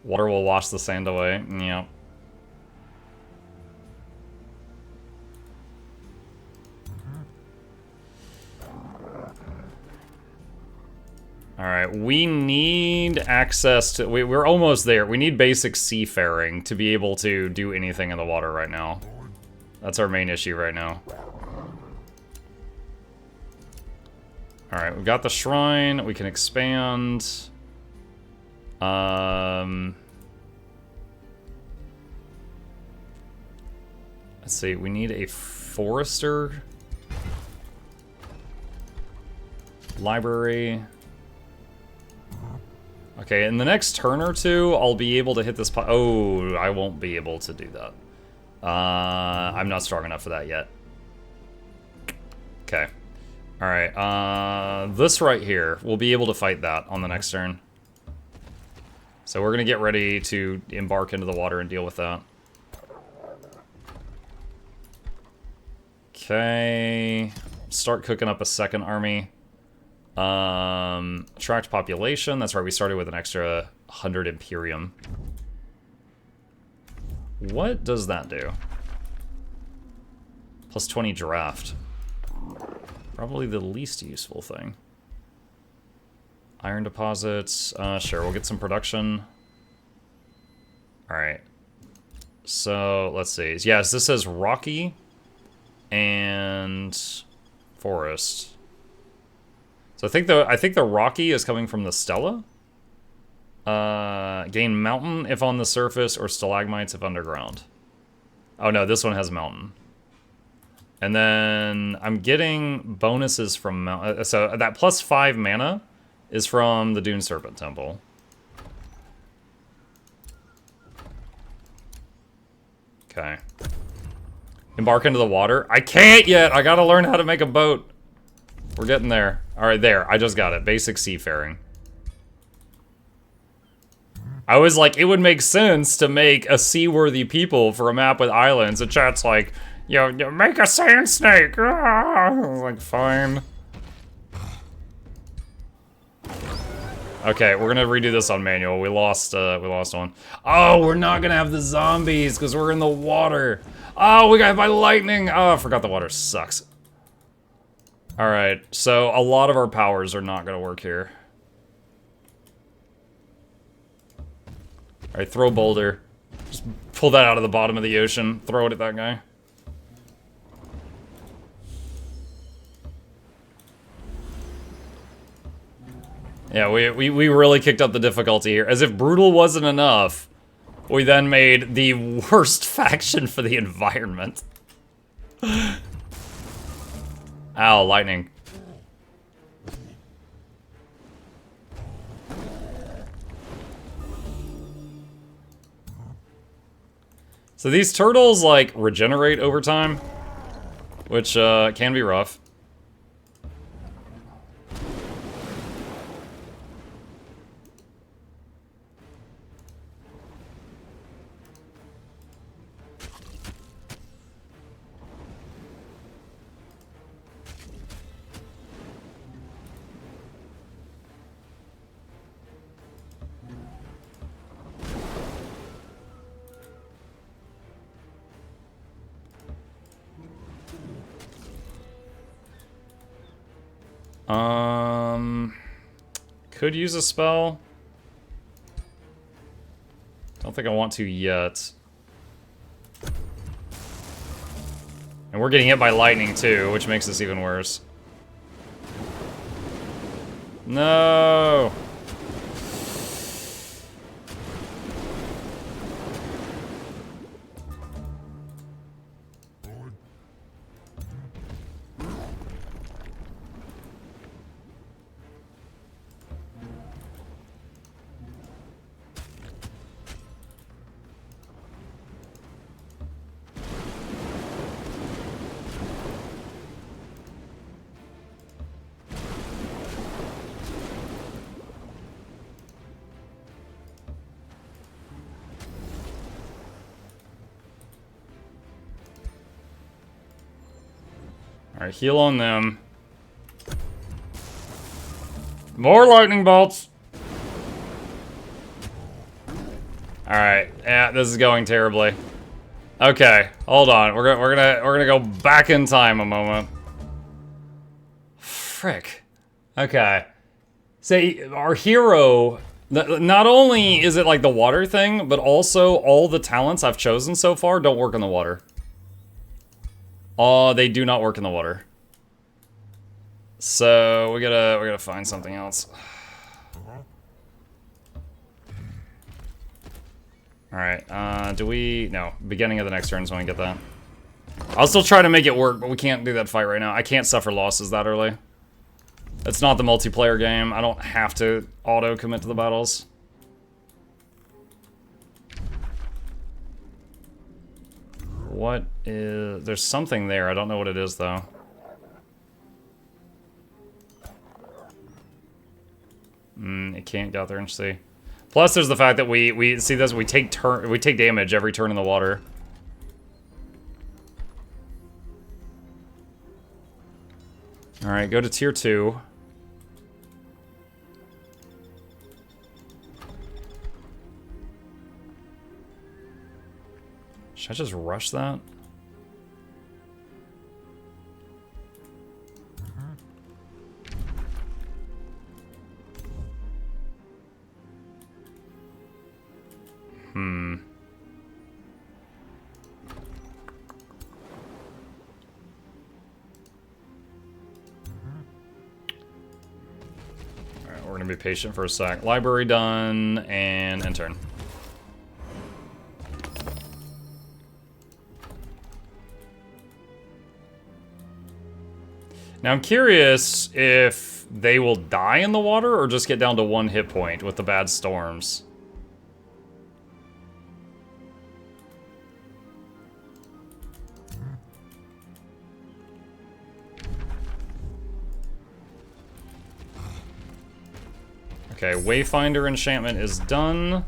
Water will wash the sand away. Yep. Alright, we need access to... We're almost there. We need basic seafaring to be able to do anything in the water right now. That's our main issue right now. Alright, we've got the shrine. We can expand. Let's see, we need a forester. Library. Okay, in the next turn or two, I'll be able to hit this oh, I won't be able to do that. I'm not strong enough for that yet. Okay. Alright, this right here, we'll be able to fight that on the next turn. So we're gonna get ready to embark into the water and deal with that. Okay. Start cooking up a second army. Attract population. That's right, we started with an extra 100 Imperium. What does that do? Plus 20 draft. Probably the least useful thing. Iron deposits. Sure, we'll get some production. Alright. So, let's see. Yes, this says rocky and forest. So I think the rocky is coming from the Stella. Gain mountain if on the surface or stalagmites if underground. Oh no, this one has mountain. And then I'm getting bonuses from mountain. So that plus 5 mana is from the Dune Serpent Temple. Okay. Embark into the water. I can't yet. I gotta learn how to make a boat. We're getting there. Alright, there. I just got it. Basic seafaring. I was like, it would make sense to make a seaworthy people for a map with islands. And chat's like, yo, make a sand snake. Ah! I was like, fine. Okay, we're gonna redo this on manual. We lost one. Oh, we're not gonna have the zombies because we're in the water. Oh, we got hit by lightning. Oh, I forgot the water sucks. Alright, so a lot of our powers are not gonna work here. Alright, throw boulder. Just pull that out of the bottom of the ocean. Throw it at that guy. Yeah, we really kicked up the difficulty here. As if brutal wasn't enough, we then made the worst faction for the environment. Ow, lightning. So these turtles, like, regenerate over time, which can be rough. Could use a spell. Don't think I want to yet. And we're getting hit by lightning too, which makes this even worse. No! Alright, heal on them. More lightning bolts! Alright, yeah, this is going terribly. Okay, hold on. We're gonna go back in time a moment. Frick. Okay. Say, our hero, not only is it like the water thing, but also all the talents I've chosen so far don't work in the water. Oh, they do not work in the water. So we gotta find something else. Alright, do we... No, beginning of the next turn is when we get that. I'll still try to make it work, but we can't do that fight right now. I can't suffer losses that early. It's not the multiplayer game. I don't have to auto-commit to the battles. What is... There's something there. I don't know what it is, though. It can't go out there and see. Plus, there's the fact that we see this. We take damage every turn in the water. All right, go to tier 2. Should I just rush that? Alright, we're gonna be patient for a sec. Library done, and end turn. Now I'm curious if they will die in the water or just get down to 1 hit point with the bad storms. Okay, Wayfinder enchantment is done.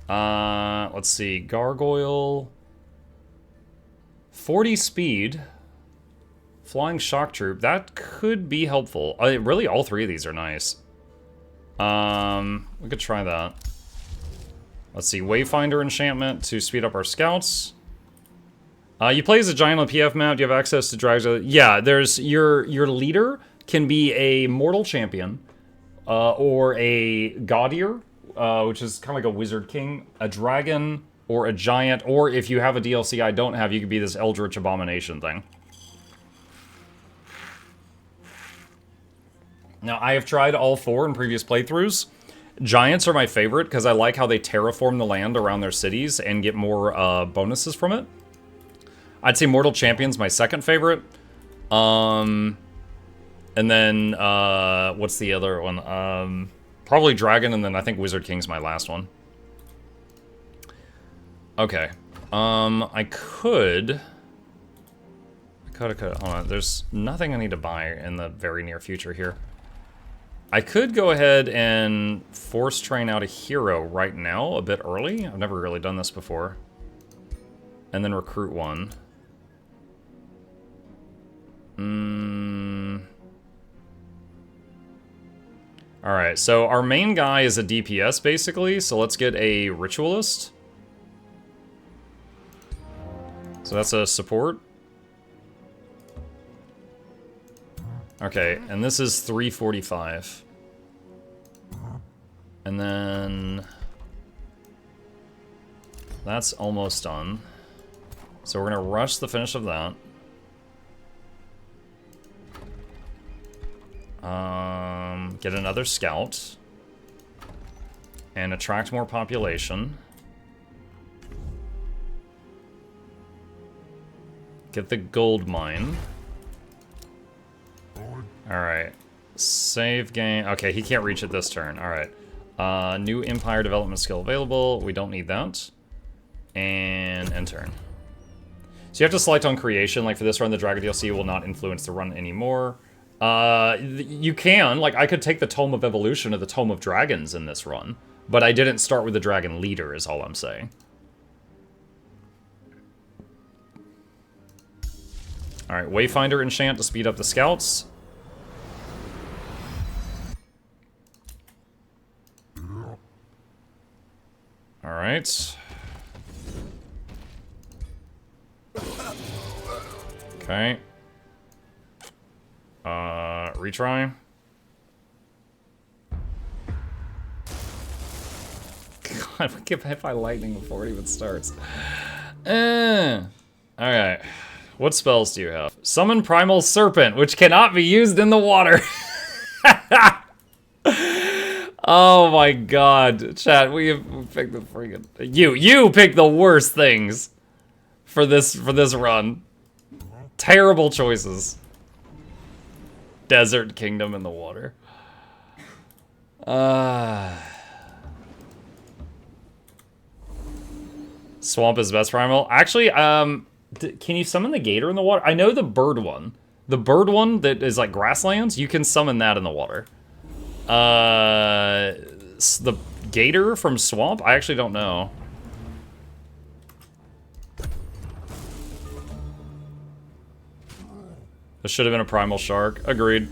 Let's see, Gargoyle. 40 speed. Flying Shock Troop, that could be helpful. Really, all 3 of these are nice. We could try that. Let's see, Wayfinder enchantment to speed up our scouts. You play as a giant on the PF map. Do you have access to drags? Yeah, there's your leader can be a mortal champion, or a gaudier, which is kind of like a wizard king, a dragon, or a giant, or if you have a DLC I don't have, you could be this eldritch abomination thing. Now, I have tried all 4 in previous playthroughs. Giants are my favorite because I like how they terraform the land around their cities and get more bonuses from it. I'd say Mortal Champion's my second favorite. And then, what's the other one? Probably Dragon, and then I think Wizard King's my last one. Okay. I could... Hold on, there's nothing I need to buy in the very near future here. I could go ahead and force train out a hero right now, a bit early. I've never really done this before. And then recruit one. Alright, so our main guy is a DPS, basically, so let's get a Ritualist. So that's a support. Okay, and this is 345. And then... that's almost done. So we're gonna rush the finish of that. Get another scout. And attract more population. Get the gold mine. Alright. Save game. Okay, he can't reach it this turn. Alright. New Empire development skill available. We don't need that. And end turn. So you have to select on creation. Like for this run, the Dragon DLC will not influence the run anymore. You can. Like, I could take the Tome of Evolution or the Tome of Dragons in this run. But I didn't start with the Dragon Leader, is all I'm saying. Alright, Wayfinder enchant to speed up the scouts. Alright. Okay. Retry. God, we get hit by lightning before it even starts. Alright. What spells do you have? Summon Primal Serpent, which cannot be used in the water. Oh my god. Chat, we picked the freaking... You picked the worst things for this run. Terrible choices. Desert Kingdom in the water. Swamp is best primal. Actually, can you summon the gator in the water? I know the bird one. The bird one that is like grasslands, you can summon that in the water. The gator from swamp, I actually don't know. This should have been a primal shark. Agreed.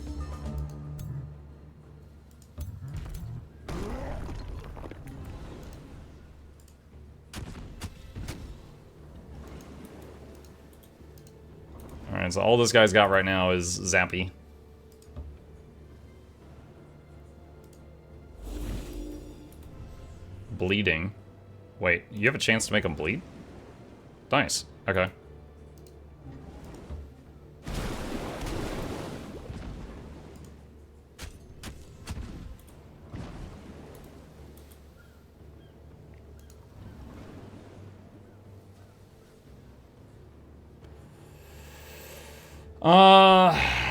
Alright, so all this guy's got right now is Zappy. Bleeding. Wait, you have a chance to make him bleed? Nice. Okay.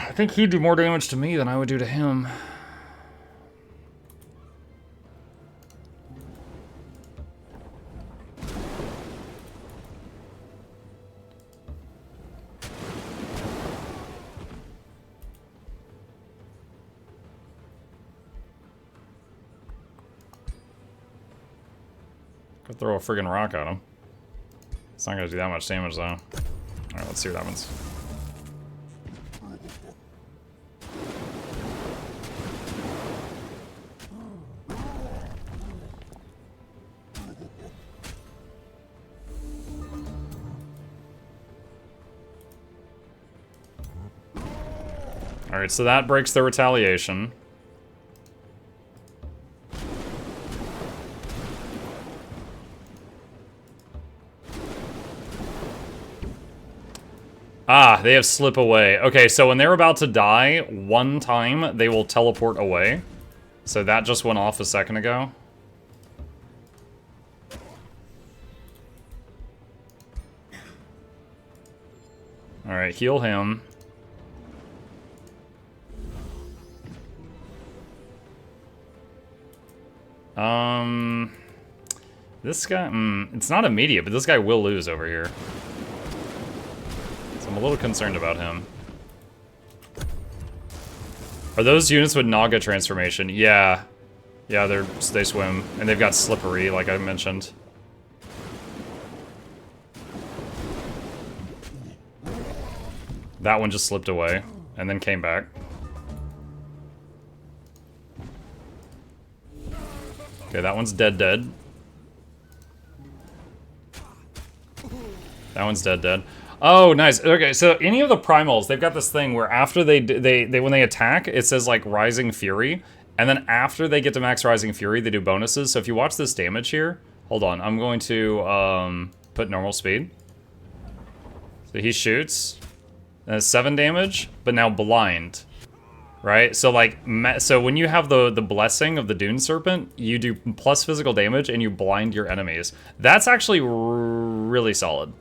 I think he'd do more damage to me than I would do to him. Could throw a friggin' rock at him. It's not gonna do that much damage though. Alright, let's see what happens. Alright, so that breaks the retaliation. Ah, they have slip away. Okay, so when they're about to die, one time they will teleport away. So that just went off a second ago. Alright, heal him. This guy, it's not immediate, but this guy will lose over here. So I'm a little concerned about him. Are those units with Naga transformation? Yeah. Yeah, they swim, and they've got slippery, like I mentioned. That one just slipped away, and then came back. Okay, that one's dead. That one's dead. Oh, nice. Okay, so any of the primals, they've got this thing where after they when they attack, it says like Rising Fury, and then after they get to max Rising Fury, they do bonuses. So if you watch this damage here, hold on, I'm going to put normal speed. So he shoots, and it's 7 damage, but now blind. Right? So like, so when you have the blessing of the Dune Serpent, you do plus physical damage and you blind your enemies. That's actually really solid.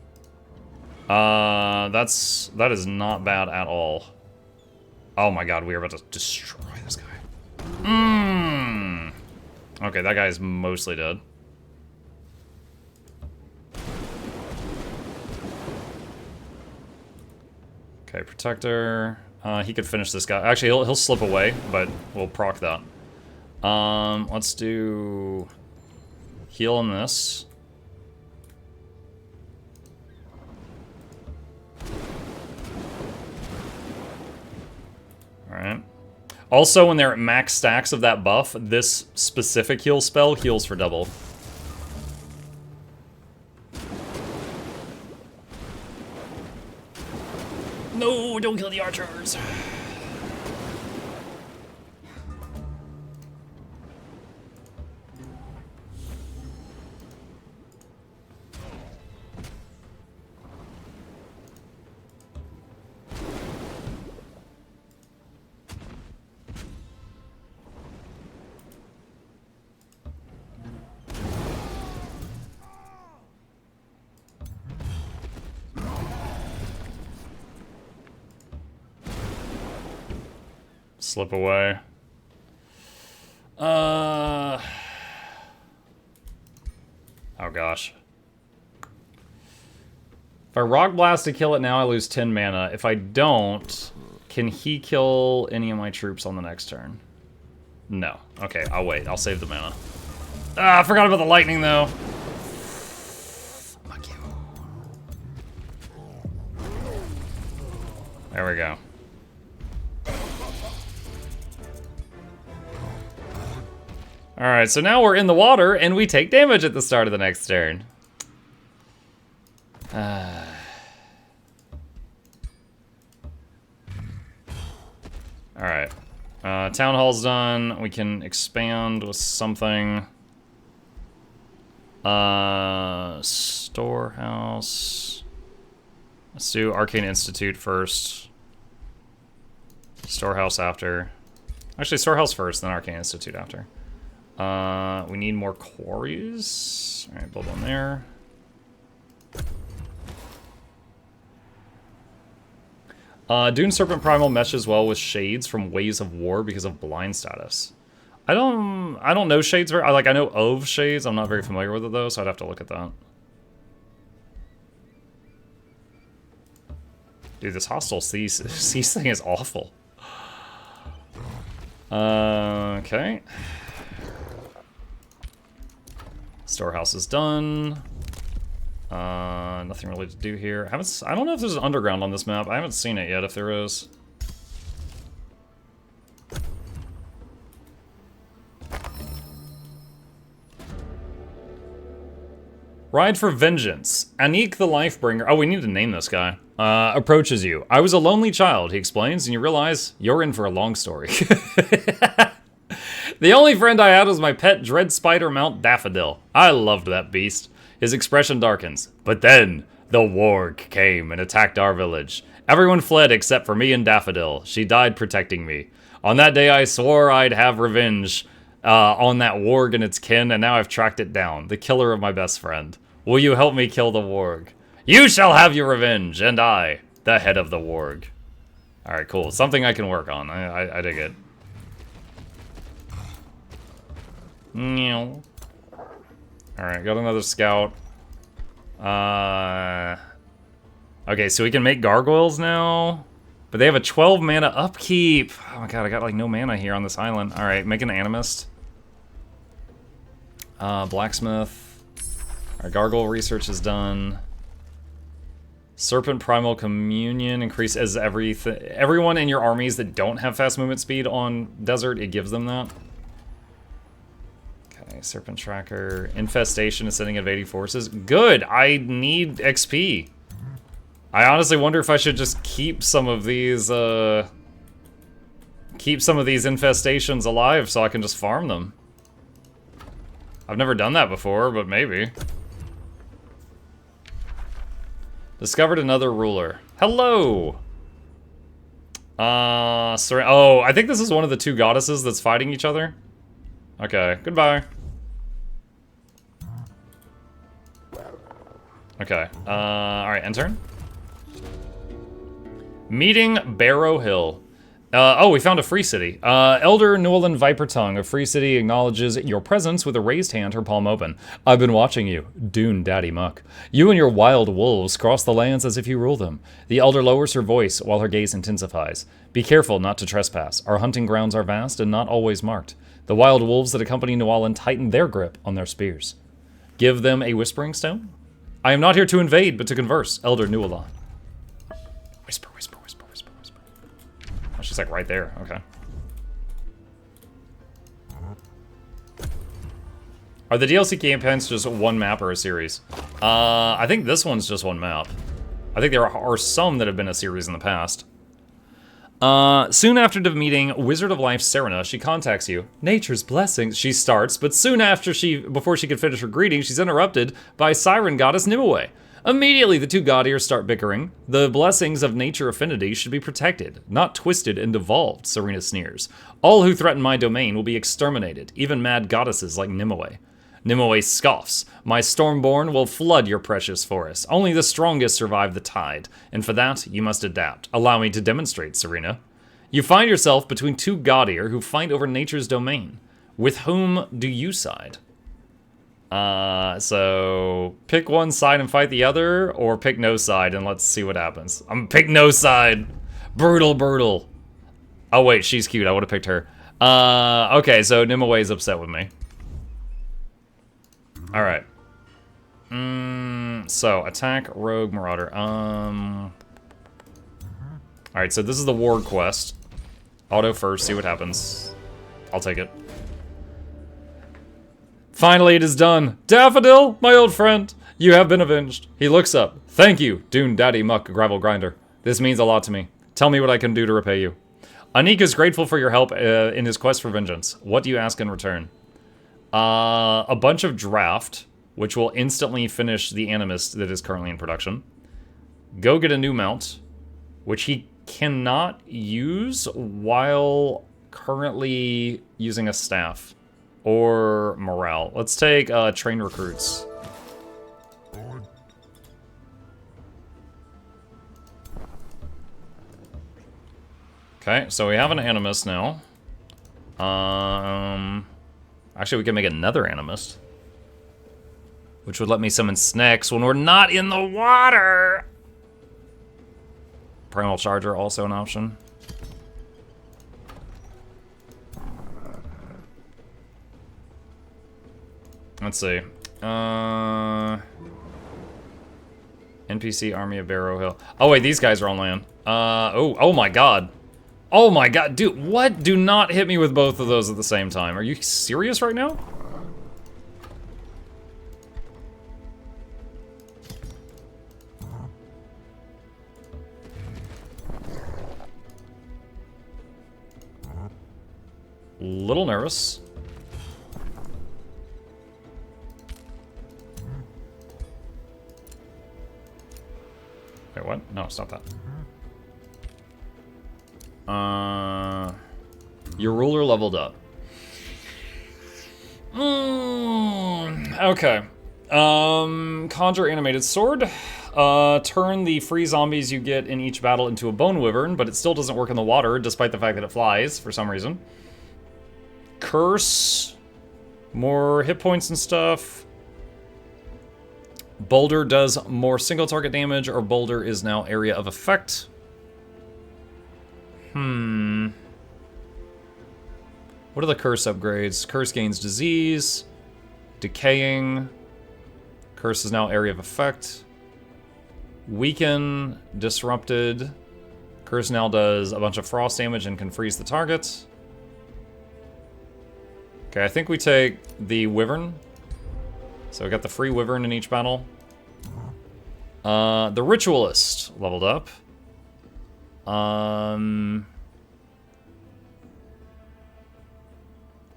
That is not bad at all. Oh my god, we are about to destroy this guy. Okay, that guy is mostly dead. Okay, Protector. He could finish this guy. Actually, he'll slip away, but we'll proc that. Let's do heal on this. Alright. Also, when they're at max stacks of that buff, this specific heal spell heals for double. No, don't kill the archers. Slip away. Oh gosh. If I rock blast to kill it now, I lose 10 mana. If I don't, can he kill any of my troops on the next turn? No. Okay, I'll wait. I'll save the mana. Ah, I forgot about the lightning though. Fuck you. There we go. Alright, so now we're in the water, and we take damage at the start of the next turn. Alright. Town hall's done. We can expand with something. Storehouse. Let's do Arcane Institute first. Storehouse after. Actually, Storehouse first, then Arcane Institute after. We need more quarries. Alright, build one there. Dune Serpent Primal meshes well with Shades from Ways of War because of blind status. I don't know Shades very, I know of Shades, I'm not very familiar with it though, so I'd have to look at that. Dude, this hostile cease thing is awful. Okay. Storehouse is done. Nothing really to do here. I don't know if there's an underground on this map. I haven't seen it yet, if there is. Ride for Vengeance. Anik the Lifebringer. Oh, we need to name this guy. Approaches you. I was a lonely child, he explains, and you realize you're in for a long story. The only friend I had was my pet dread spider Mount Daffodil. I loved that beast. His expression darkens. But then, the warg came and attacked our village. Everyone fled except for me and Daffodil. She died protecting me. On that day I swore I'd have revenge on that warg and its kin, and now I've tracked it down. The killer of my best friend. Will you help me kill the warg? You shall have your revenge, and I, the head of the warg. Alright, cool. Something I can work on. I dig it. Alright, got another scout. Okay, so we can make gargoyles now. But they have a 12 mana upkeep. Oh my god, I got like no mana here on this island. Alright, make an animist. Blacksmith. Alright, gargoyle research is done. Serpent Primal Communion increases everyone in your armies that don't have fast movement speed on desert, it gives them that. Okay, Serpent Tracker. Infestation is sending invading forces. Good! I need XP. I honestly wonder if I should just keep some of these infestations alive so I can just farm them. I've never done that before, but maybe. Discovered another ruler. Hello! Oh, I think this is one of the two goddesses that's fighting each other. Okay, goodbye. Okay, alright, end turn. Meeting Barrow Hill. Oh, we found a free city. Elder Newland Vipertongue of Free City acknowledges your presence with a raised hand, her palm open. I've been watching you, Dune Daddy Muck. You and your wild wolves cross the lands as if you rule them. The Elder lowers her voice while her gaze intensifies. Be careful not to trespass. Our hunting grounds are vast and not always marked. The wild wolves that accompany Newallen tighten their grip on their spears. Give them a whispering stone? I am not here to invade, but to converse, Elder Newallen. Whisper, whisper, whisper, whisper, whisper. Oh, she's like right there. Okay. Are the DLC campaigns just one map or a series? I think this one's just one map. I think there are some that have been a series in the past. Soon after meeting Wizard of Life Serena, she contacts you. Nature's blessings, she starts, but soon after before she could finish her greeting, she's interrupted by Siren Goddess Nimue. Immediately, the two god-ears start bickering. The blessings of nature affinity should be protected, not twisted and devolved, Serena sneers. All who threaten my domain will be exterminated, even mad goddesses like Nimue. Nimue scoffs. My Stormborn will flood your precious forest. Only the strongest survive the tide, and for that, you must adapt. Allow me to demonstrate, Serena. You find yourself between two god-ear who fight over nature's domain. With whom do you side? So pick one side and fight the other, or pick no side and let's see what happens. I'm gonna pick no side. Brutal, brutal. Oh wait, she's cute. I would have picked her. Okay, so Nimue's upset with me. All right. So attack, rogue, marauder. All right, so this is the ward quest. Auto first, see what happens. I'll take it. Finally, it is done. Daffodil, my old friend, you have been avenged. He looks up. Thank you, Dune Daddy Muck Gravel Grinder. This means a lot to me. Tell me what I can do to repay you. Anik is grateful for your help in his quest for vengeance. What do you ask in return? A bunch of draft, which will instantly finish the Animist that is currently in production. Go get a new mount, which he cannot use while currently using a staff. Or morale. Let's take train recruits. Okay, so we have an animist now. Actually, we can make another animist, which would let me summon snakes when we're not in the water. Primal Charger also an option. Let's see. NPC Army of Barrow Hill. Oh wait, these guys are on land. Oh my god. Oh my god, dude, what? Do not hit me with both of those at the same time. Are you serious right now? Little nervous. Wait, what? No, it's not that. Your ruler leveled up. Okay. Conjure animated sword. Turn the free zombies you get in each battle into a bone wyvern, but it still doesn't work in the water, despite the fact that it flies for some reason. Curse. More hit points and stuff. Boulder does more single target damage, or Boulder is now area of effect. What are the curse upgrades? Curse gains disease, decaying. Curse is now area of effect. Weaken, disrupted. Curse now does a bunch of frost damage and can freeze the target. Okay, I think we take the wyvern. So we got the free wyvern in each battle. The ritualist leveled up.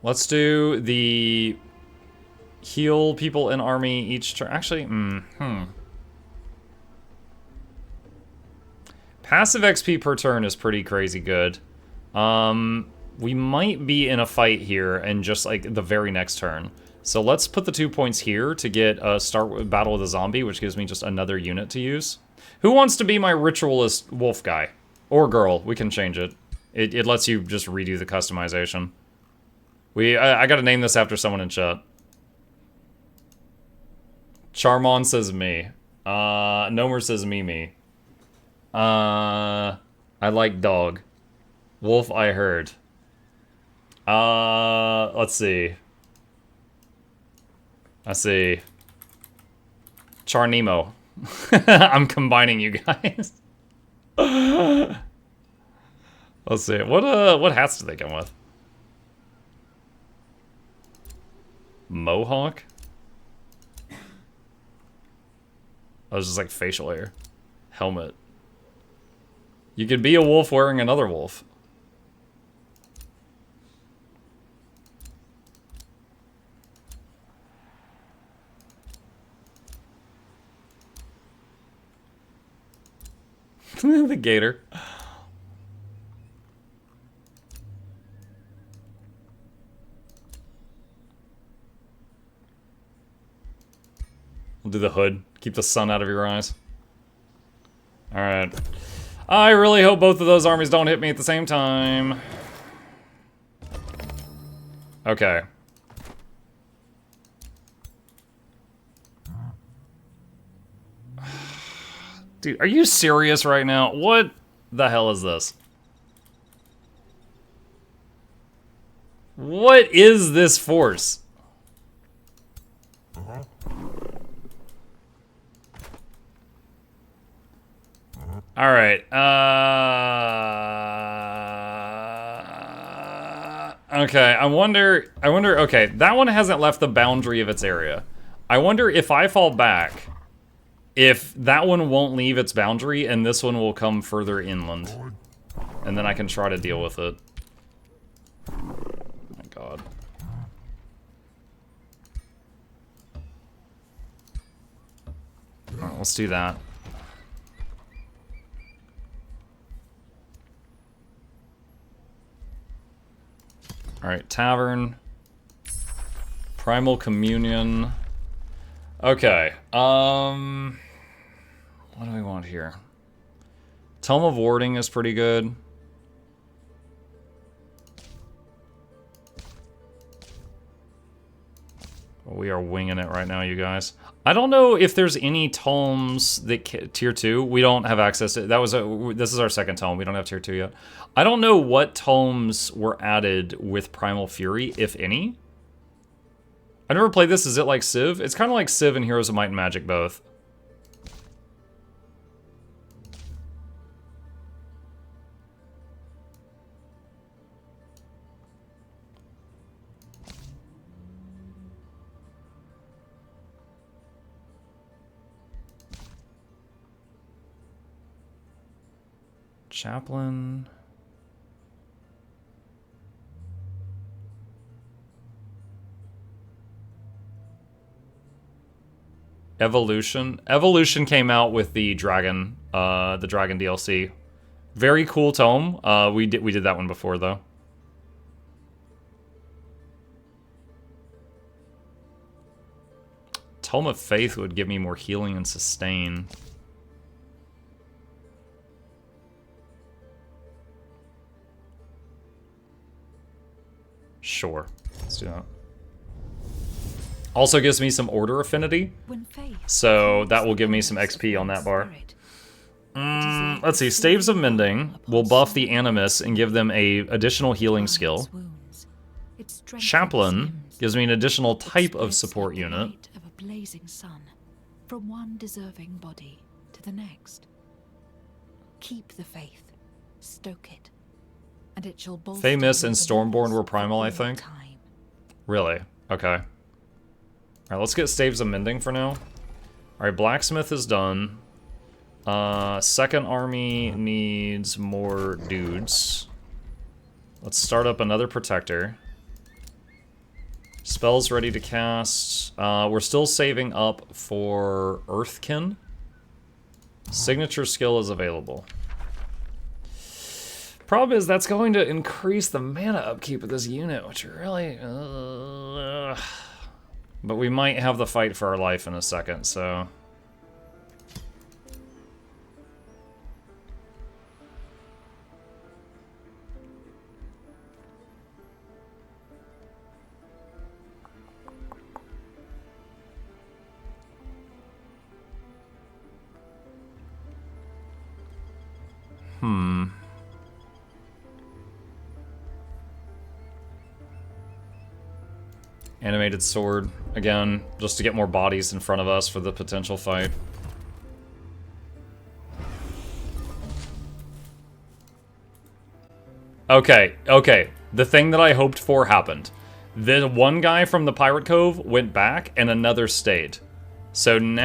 Let's do the heal people in army each turn. Actually, passive XP per turn is pretty crazy good. We might be in a fight here and just like the very next turn. So let's put the 2 points here to get a start with battle with a zombie, which gives me just another unit to use. Who wants to be my ritualist wolf guy? Or girl, we can change it. It lets you just redo the customization. I gotta name this after someone in chat. Charmon says me. Nomer says me. I like dog. Wolf I heard. Let's see. I see. Charnemo. I'm combining you guys. Let's see. What hats do they come with? Mohawk? Oh, it's just like facial hair. Helmet. You could be a wolf wearing another wolf. The gator. We'll do the hood. Keep the sun out of your eyes. Alright. I really hope both of those armies don't hit me at the same time. Okay. Dude, are you serious right now? What the hell is this? What is this force? All right. Okay. I wonder. Okay, that one hasn't left the boundary of its area. I wonder if I fall back, if that one won't leave its boundary, and this one will come further inland, and then I can try to deal with it. Oh my god. All right, let's do that. Alright, Tavern. Primal Communion. Okay, what do we want here? Tome of Warding is pretty good. We are winging it right now, you guys. I don't know if there's any tomes that tier 2. We don't have access to. This is our second tome. We don't have tier 2 yet. I don't know what tomes were added with Primal Fury, if any. I never played this. Is it like Civ? It's kind of like Civ and Heroes of Might and Magic both. Chaplain. Evolution. Evolution came out with the Dragon DLC. Very cool tome. We did that one before though. Tome of Faith would give me more healing and sustain. Sure, let's do that. Also gives me some order affinity, so that will give me some XP on that bar. Let's see, Staves of Mending will buff the Animus and give them a additional healing skill. Chaplain gives me an additional type of support unit. Of a blazing sun, from one deserving body to the next. Keep the faith, stoke it, and it shall bolster. Famous and Stormborn were primal, I think. Really? Okay. Alright, let's get Staves of Mending for now. Alright, Blacksmith is done. Second army needs more dudes. Let's start up another Protector. Spells ready to cast. We're still saving up for Earthkin. Signature skill is available. Problem is, that's going to increase the mana upkeep of this unit, which really... But we might have the fight for our life in a second, so... Animated sword, again, just to get more bodies in front of us for the potential fight. Okay, okay. The thing that I hoped for happened. The one guy from the Pirate Cove went back and another stayed. So now